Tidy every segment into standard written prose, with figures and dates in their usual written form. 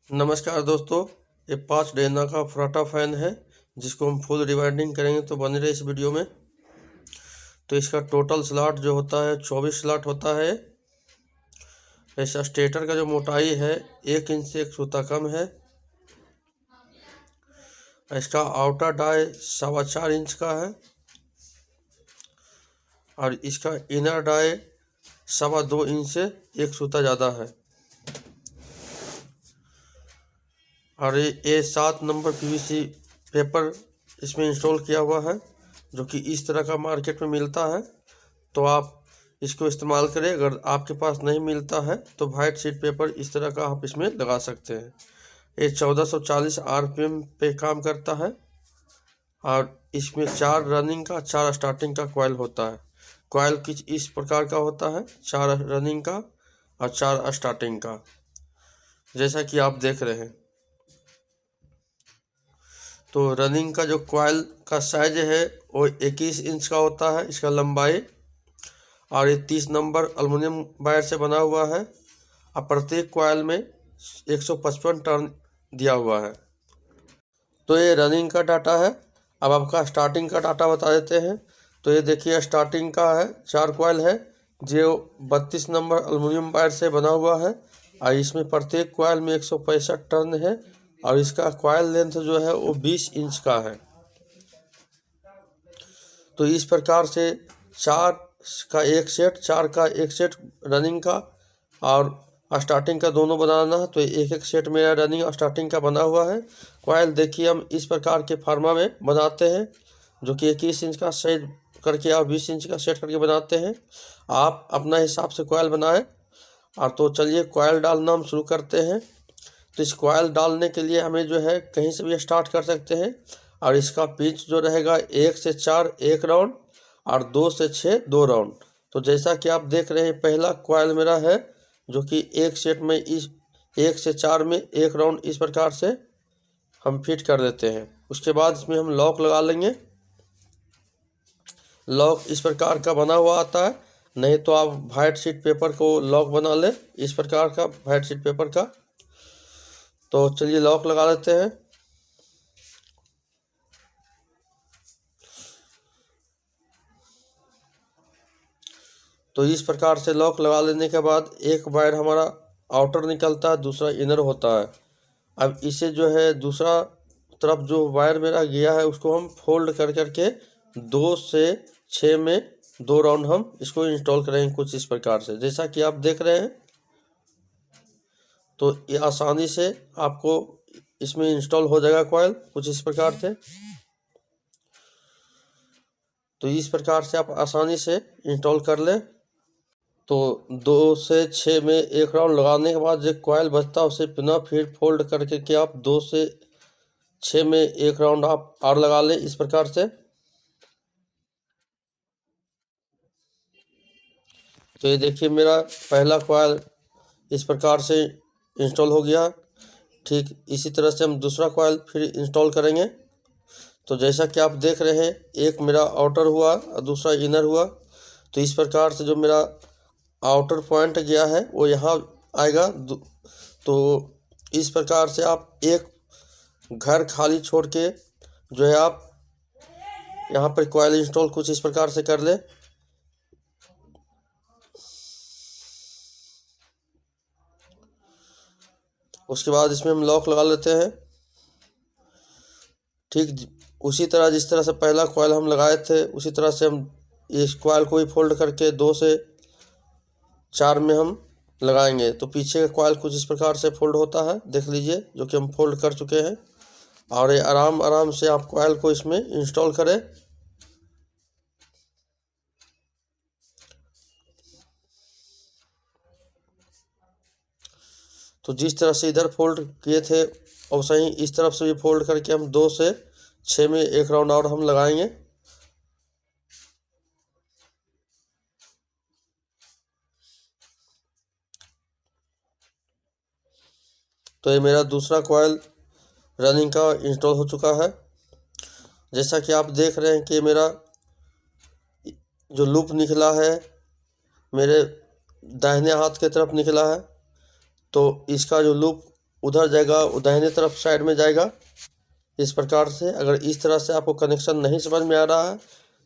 नमस्कार दोस्तों, ये 5 डेना का फराटा फैन है जिसको हम फुल रिवाइंडिंग करेंगे। तो बने रहे इस वीडियो में। तो इसका टोटल स्लॉट जो होता है 24 स्लॉट होता है। ऐसा स्टेटर का जो मोटाई है 1 इंच से 1 सूता कम है। इसका आउटर डाई 4.25 इंच का है और इसका इनर डाई 2.25 इंच से 1 सूता ज़्यादा है। और ये 7 नंबर पीवीसी पेपर इसमें इंस्टॉल किया हुआ है, जो कि इस तरह का मार्केट में मिलता है। तो आप इसको इस्तेमाल करें। अगर आपके पास नहीं मिलता है तो व्हाइट शीट पेपर इस तरह का आप इसमें लगा सकते हैं। ये 1440 आरपीएम पे काम करता है और इसमें 4 रनिंग का 4 स्टार्टिंग का कॉइल होता है। कॉइल कुछ इस प्रकार का होता है, 4 रनिंग का और 4 स्टार्टिंग का, जैसा कि आप देख रहे हैं। तो रनिंग का जो कॉइल का साइज है वो 21 इंच का होता है, इसका लंबाई। और ये 30 नंबर एल्युमिनियम वायर से बना हुआ है और प्रत्येक कॉइल में 155 टर्न दिया हुआ है। तो ये रनिंग का डाटा है। अब आपका स्टार्टिंग का डाटा बता देते हैं। तो ये देखिए, स्टार्टिंग का है 4 कॉइल है जो 32 नंबर एल्युमिनियम वायर से बना हुआ है और इसमें प्रत्येक कॉइल में 165 टर्न है और इसका कॉइल लेंथ जो है वो 20 इंच का है। तो इस प्रकार से 4 का एक सेट, 4 का एक सेट रनिंग का और स्टार्टिंग का दोनों बनाना है। तो एक एक सेट मेरा रनिंग और स्टार्टिंग का बना हुआ है। कॉइल देखिए हम इस प्रकार के फार्मा में बनाते हैं, जो कि 21 इंच का सेट करके और 20 इंच का सेट करके बनाते हैं। आप अपना हिसाब से कॉइल बनाएं। और तो चलिए कॉइल डालना हम शुरू करते हैं। तो इस कॉइल डालने के लिए हमें जो है कहीं से भी स्टार्ट कर सकते हैं। और इसका पिच जो रहेगा 1 से 4 1 राउंड और 2 से 6 2 राउंड। तो जैसा कि आप देख रहे हैं, पहला कॉइल मेरा है जो कि एक सेट में इस 1 से 4 में 1 राउंड इस प्रकार से हम फिट कर देते हैं। उसके बाद इसमें हम लॉक लगा लेंगे। लॉक इस प्रकार का बना हुआ आता है, नहीं तो आप व्हाइट शीट पेपर को लॉक बना लें, इस प्रकार का व्हाइट शीट पेपर का। तो चलिए लॉक लगा लेते हैं। तो इस प्रकार से लॉक लगा लेने के बाद एक वायर हमारा आउटर निकलता है, दूसरा इनर होता है। अब इसे जो है दूसरा तरफ जो वायर मेरा गया है उसको हम फोल्ड कर करके 2 से 6 में 2 राउंड हम इसको इंस्टॉल करेंगे कुछ इस प्रकार से, जैसा कि आप देख रहे हैं। तो ये आसानी से आपको इसमें इंस्टॉल हो जाएगा कॉइल कुछ इस प्रकार से। तो इस प्रकार से आप आसानी से इंस्टॉल कर लें। तो 2 से 6 में 1 राउंड लगाने के बाद जो कॉइल बचता है उसे पुनः फिर फोल्ड करके कि आप 2 से 6 में 1 राउंड आप और लगा लें इस प्रकार से। तो ये देखिए, मेरा पहला कॉइल इस प्रकार से इंस्टॉल हो गया। ठीक इसी तरह से हम दूसरा कॉइल फिर इंस्टॉल करेंगे। तो जैसा कि आप देख रहे हैं, एक मेरा आउटर हुआ और दूसरा इनर हुआ। तो इस प्रकार से जो मेरा आउटर पॉइंट गया है वो यहाँ आएगा। तो इस प्रकार से आप एक घर खाली छोड़ के जो है आप यहाँ पर कॉइल इंस्टॉल कुछ इस प्रकार से कर ले। उसके बाद इसमें हम लॉक लगा लेते हैं। ठीक उसी तरह जिस तरह से पहला कॉइल हम लगाए थे उसी तरह से हम इस कॉइल को ही फोल्ड करके 2 से 4 में हम लगाएंगे। तो पीछे का कॉइल कुछ इस प्रकार से फोल्ड होता है, देख लीजिए, जो कि हम फोल्ड कर चुके हैं। और ये आराम आराम से आप कॉइल को इसमें इंस्टॉल करें। तो जिस तरह से इधर फोल्ड किए थे वैसे ही इस तरफ से भी फोल्ड करके हम 2 से 6 में 1 राउंड और हम लगाएंगे। तो ये मेरा दूसरा कॉइल रनिंग का इंस्टॉल हो चुका है। जैसा कि आप देख रहे हैं कि मेरा जो लूप निकला है मेरे दाहिने हाथ की तरफ निकला है। तो इसका जो लूप उधर जाएगा, दाहिने तरफ साइड में जाएगा इस प्रकार से। अगर इस तरह से आपको कनेक्शन नहीं समझ में आ रहा है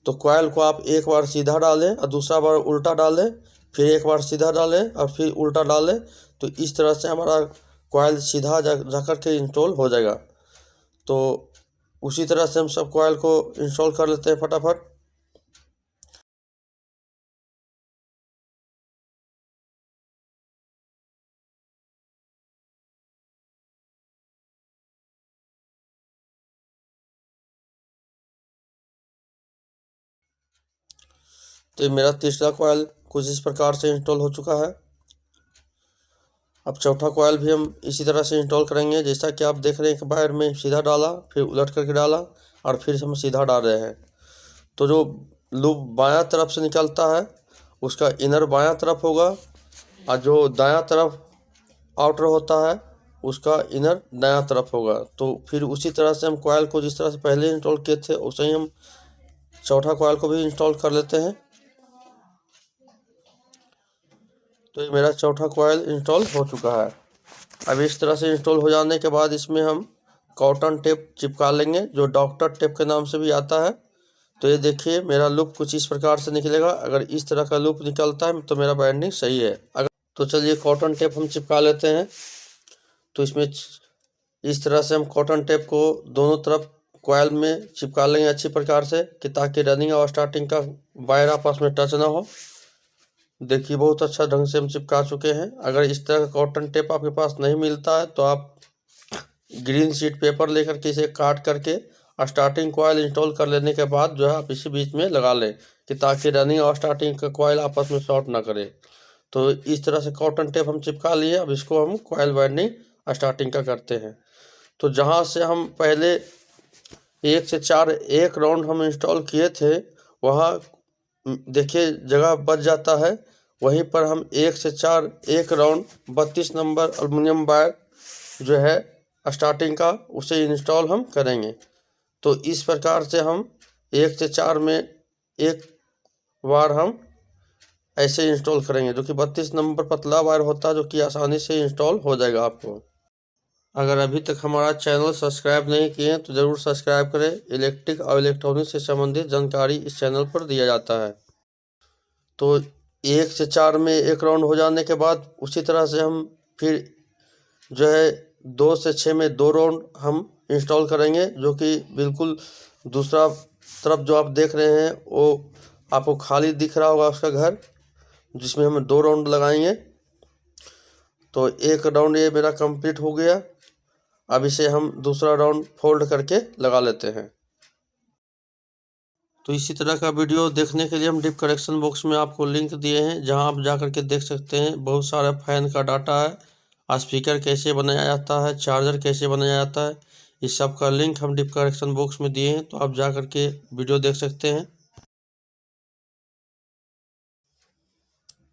तो कॉइल को आप एक बार सीधा डालें और दूसरा बार उल्टा डालें, फिर एक बार सीधा डालें और फिर उल्टा डालें, तो इस तरह से हमारा कॉइल सीधा जा कर के इंस्टॉल हो जाएगा। तो उसी तरह से हम सब कॉइल को इंस्टॉल कर लेते हैं फटाफट। तो मेरा तीसरा कॉइल कुछ इस प्रकार से इंस्टॉल हो चुका है। अब चौथा कॉइल भी हम इसी तरह से इंस्टॉल करेंगे। जैसा कि आप देख रहे हैं कि वायर में सीधा डाला, फिर उलट करके डाला और फिर हम सीधा डाल रहे हैं। तो जो लूप बायां तरफ से निकलता है उसका इनर बायां तरफ होगा और जो दायां तरफ आउटर होता है उसका इनर दायां तरफ होगा। तो फिर उसी तरह से हम कॉइल को जिस तरह से पहले इंस्टॉल किए थे उसे ही हम चौथा कॉइल को भी इंस्टॉल कर लेते हैं। तो ये मेरा चौथा कॉइल इंस्टॉल हो चुका है। अब इस तरह से इंस्टॉल हो जाने के बाद इसमें हम कॉटन टेप चिपका लेंगे, जो डॉक्टर टेप के नाम से भी आता है। तो ये देखिए मेरा लूप कुछ इस प्रकार से निकलेगा। अगर इस तरह का लूप निकलता है तो मेरा बाइंडिंग सही है। अगर तो चलिए कॉटन टेप हम चिपका लेते हैं। तो इसमें इस तरह से हम कॉटन टेप को दोनों तरफ कॉइल में चिपका लेंगे अच्छी प्रकार से, कि ताकि रनिंग और स्टार्टिंग का वायर आपस में टच ना हो। देखिए बहुत अच्छा ढंग से हम चिपका चुके हैं। अगर इस तरह का कॉटन टेप आपके पास नहीं मिलता है तो आप ग्रीन शीट पेपर लेकर के इसे काट करके स्टार्टिंग कॉइल इंस्टॉल कर लेने के बाद जो है आप इसी बीच में लगा लें, कि ताकि रनिंग और स्टार्टिंग का कॉइल आपस में शॉर्ट ना करे। तो इस तरह से कॉटन टेप हम चिपका लिए। अब इसको हम कॉइल वाइंडिंग स्टार्टिंग का करते हैं। तो जहाँ से हम पहले 1 से 4 एक राउंड हम इंस्टॉल किए थे, वहाँ देखिए जगह बच जाता है। वहीं पर हम 1 से 4 एक राउंड 32 नंबर एल्युमिनियम वायर जो है स्टार्टिंग का उसे इंस्टॉल हम करेंगे। तो इस प्रकार से हम 1 से 4 में एक बार हम ऐसे इंस्टॉल करेंगे, जो कि 32 नंबर पतला वायर होता है, जो कि आसानी से इंस्टॉल हो जाएगा आपको। अगर अभी तक हमारा चैनल सब्सक्राइब नहीं किए हैं तो ज़रूर सब्सक्राइब करें। इलेक्ट्रिक और इलेक्ट्रॉनिक से संबंधित जानकारी इस चैनल पर दिया जाता है। तो 1 से 4 में एक राउंड हो जाने के बाद उसी तरह से हम फिर जो है 2 से 6 में 2 राउंड हम इंस्टॉल करेंगे, जो कि बिल्कुल दूसरा तरफ जो आप देख रहे हैं वो आपको खाली दिख रहा होगा उसका घर, जिसमें हम 2 राउंड लगाएंगे। तो एक राउंड ये मेरा कंप्लीट हो गया। अब इसे हम दूसरा राउंड फोल्ड करके लगा लेते हैं। तो इसी तरह का वीडियो देखने के लिए हम डिप कनेक्शन बॉक्स में आपको लिंक दिए हैं, जहां आप जा करके देख सकते हैं। बहुत सारा फैन का डाटा है, स्पीकर कैसे बनाया जाता है, चार्जर कैसे बनाया जाता है, इस सब का लिंक हम डिप कनेक्शन बॉक्स में दिए हैं। तो आप जा करके वीडियो देख सकते हैं।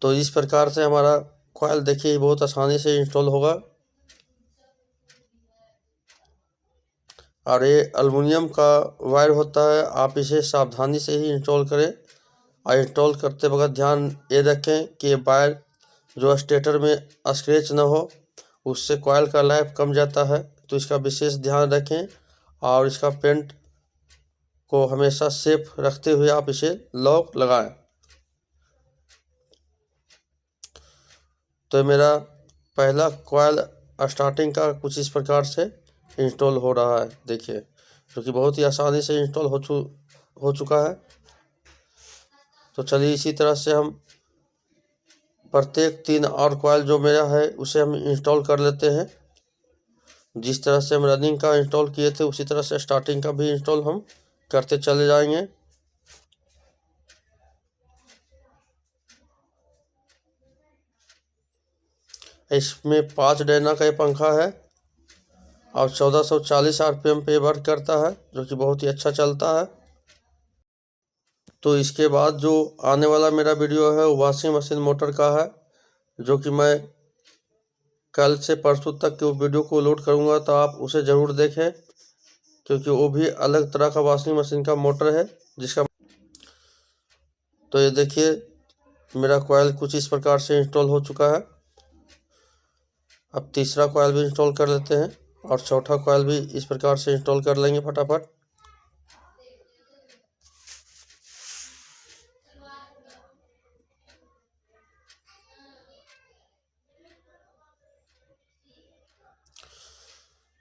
तो इस प्रकार से हमारा कॉइल देखिए बहुत आसानी से इंस्टॉल होगा। और ये एल्युमिनियम का वायर होता है, आप इसे सावधानी से ही इंस्टॉल करें। और इंस्टॉल करते वक्त ध्यान ये रखें कि वायर जो स्टेटर में स्क्रैच ना हो, उससे कॉइल का लाइफ कम जाता है। तो इसका विशेष ध्यान रखें और इसका पेंट को हमेशा सेफ रखते हुए आप इसे लॉक लगाएं। तो मेरा पहला कॉइल स्टार्टिंग का कुछ इस प्रकार से इंस्टॉल हो रहा है, देखिए, जो कि बहुत ही आसानी से इंस्टॉल हो चुका है। तो चलिए इसी तरह से हम प्रत्येक 3 और कॉइल जो मेरा है उसे हम इंस्टॉल कर लेते हैं। जिस तरह से हम रनिंग का इंस्टॉल किए थे उसी तरह से स्टार्टिंग का भी इंस्टॉल हम करते चले जाएंगे। इसमें 5 डैना का ये पंखा है और 1440 RPM पे वर्क करता है, जो कि बहुत ही अच्छा चलता है। तो इसके बाद जो आने वाला मेरा वीडियो है वो वॉशिंग मशीन मोटर का है, जो कि मैं कल से परसों तक के वो वीडियो को लोड करूंगा। तो आप उसे ज़रूर देखें, क्योंकि वो भी अलग तरह का वॉशिंग मशीन का मोटर है जिसका। तो ये देखिए मेरा कॉइल कुछ इस प्रकार से इंस्टॉल हो चुका है। अब तीसरा कॉइल भी इंस्टॉल कर लेते हैं और चौथा कॉइल भी इस प्रकार से इंस्टॉल कर लेंगे फटाफट।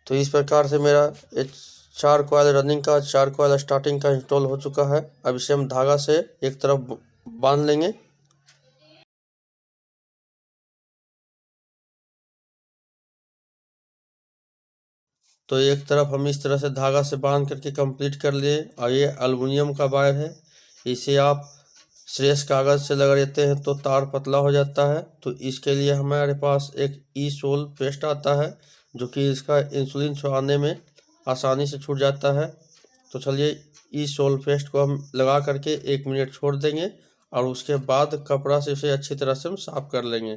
तो इस प्रकार से मेरा 4 कॉइल रनिंग का, 4 कॉइल स्टार्टिंग का इंस्टॉल हो चुका है। अब इसे हम धागा से एक तरफ बांध लेंगे। तो एक तरफ हम इस तरह से धागा से बांध करके कंप्लीट कर लिए। और ये एल्युमिनियम का वायर है, इसे आप श्रेष्ठ कागज़ से लगा देते हैं तो तार पतला हो जाता है। तो इसके लिए हमारे पास एक ई-सोल पेस्ट आता है जो कि इसका इंसुलिन छुड़ाने में आसानी से छूट जाता है। तो चलिए ई-सोल पेस्ट को हम लगा करके 1 मिनट छोड़ देंगे और उसके बाद कपड़ा से इसे अच्छी तरह से हम साफ कर लेंगे।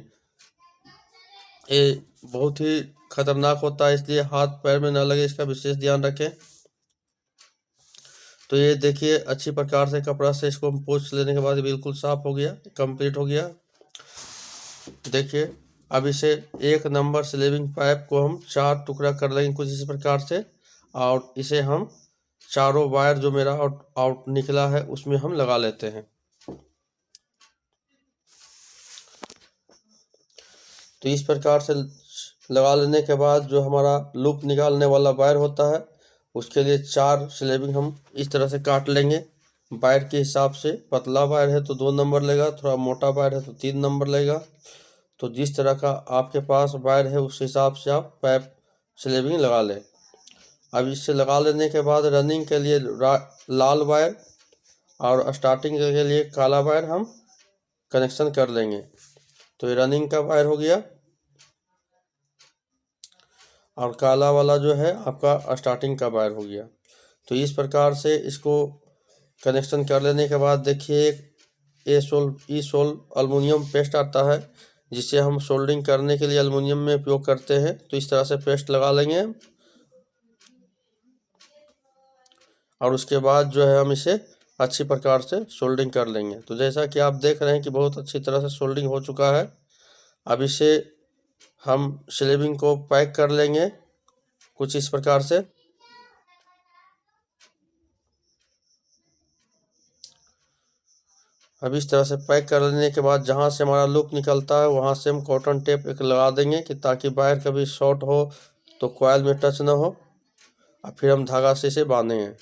ये बहुत ही खतरनाक होता है, इसलिए हाथ पैर में ना लगे, इसका विशेष ध्यान रखें। तो ये देखिए अच्छी प्रकार से कपड़ा से इसको हम पोंछ लेने के बाद बिल्कुल साफ हो गया, कंप्लीट हो गया। देखिए अब इसे 1 नंबर स्लीविंग पाइप को हम 4 टुकड़ा कर लेंगे कुछ इसी प्रकार से, और इसे हम चारों वायर जो मेरा आउट निकला है उसमें हम लगा लेते हैं। तो इस प्रकार से लगा लेने के बाद जो हमारा लूप निकालने वाला वायर होता है उसके लिए 4 स्लीविंग हम इस तरह से काट लेंगे वायर के हिसाब से। पतला वायर है तो 2 नंबर लेगा, थोड़ा मोटा वायर है तो 3 नंबर लेगा। तो जिस तरह का आपके पास वायर है उस हिसाब से आप पाइप स्लीविंग लगा लें। अब इससे लगा लेने के बाद रनिंग के लिए लाल वायर और स्टार्टिंग के लिए काला वायर हम कनेक्शन कर लेंगे। तो ये रनिंग का वायर हो गया और काला वाला जो है आपका स्टार्टिंग का वायर हो गया। तो इस प्रकार से इसको कनेक्शन कर लेने के बाद देखिए ई सोल एल्युमिनियम पेस्ट आता है जिसे हम सोल्डरिंग करने के लिए एल्युमिनियम में उपयोग करते हैं। तो इस तरह से पेस्ट लगा लेंगे और उसके बाद जो है हम इसे अच्छी प्रकार से सोल्डरिंग कर लेंगे। तो जैसा कि आप देख रहे हैं कि बहुत अच्छी तरह से सोल्डरिंग हो चुका है। अब इसे हम स्लीविंग को पैक कर लेंगे कुछ इस प्रकार से। अब इस तरह से पैक कर लेने के बाद जहाँ से हमारा लूप निकलता है वहाँ से हम कॉटन टेप एक लगा देंगे कि ताकि वायर कभी शॉर्ट हो तो कॉइल में टच ना हो, और फिर हम धागा से इसे बांधेंगे।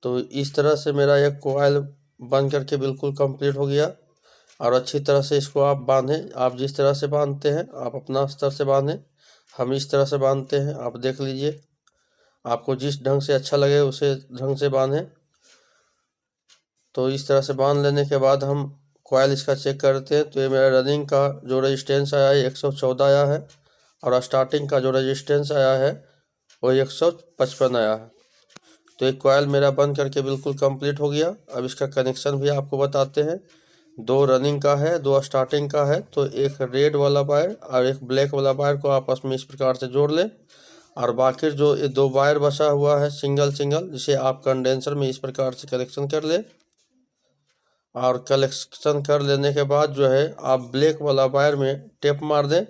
तो इस तरह से मेरा एक कॉइल बन करके बिल्कुल कंप्लीट हो गया। और अच्छी तरह से इसको आप बांधें, आप जिस तरह से बांधते हैं आप अपना स्तर से बांधें, हम इस तरह से बांधते हैं, आप देख लीजिए। आपको जिस ढंग से अच्छा लगे उसे ढंग से बांधें। तो इस तरह से बांध लेने के बाद हम कॉइल इसका चेक करते हैं। तो ये मेरा रनिंग का जो रेजिस्टेंस आया है 114 आया है और स्टार्टिंग का जो रेजिस्टेंस आया है वो 155 आया है। तो एक कॉइल मेरा बन करके बिल्कुल कंप्लीट हो गया। अब इसका कनेक्शन भी आपको बताते हैं। 2 रनिंग का है, 2 स्टार्टिंग का है। तो एक रेड वाला वायर और एक ब्लैक वाला वायर को आपस में इस प्रकार से जोड़ लें, और बाकी जो ये 2 वायर बचा हुआ है सिंगल जिसे आप कंडेंसर में इस प्रकार से कनेक्शन कर लें। और कनेक्शन कर लेने के बाद जो है आप ब्लैक वाला वायर में टेप मार दें,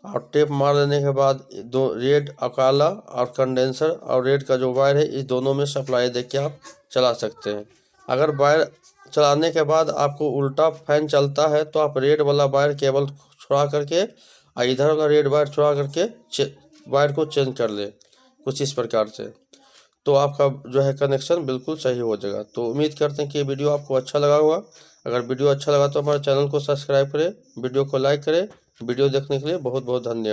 और टेप मार लेने के बाद 2 रेड और काला और कंडेंसर और रेड का जो वायर है इस दोनों में सप्लाई देके आप चला सकते हैं। अगर वायर चलाने के बाद आपको उल्टा फैन चलता है तो आप रेड वाला वायर केबल छुड़ा करके और इधर वाला रेड वायर छुड़ा करके वायर को चेंज कर ले कुछ इस प्रकार से। तो आपका जो है कनेक्शन बिल्कुल सही हो जाएगा। तो उम्मीद करते हैं कि ये वीडियो आपको अच्छा लगा होगा। अगर वीडियो अच्छा लगा तो हमारे चैनल को सब्सक्राइब करें, वीडियो को लाइक करें। वीडियो देखने के लिए बहुत बहुत धन्यवाद।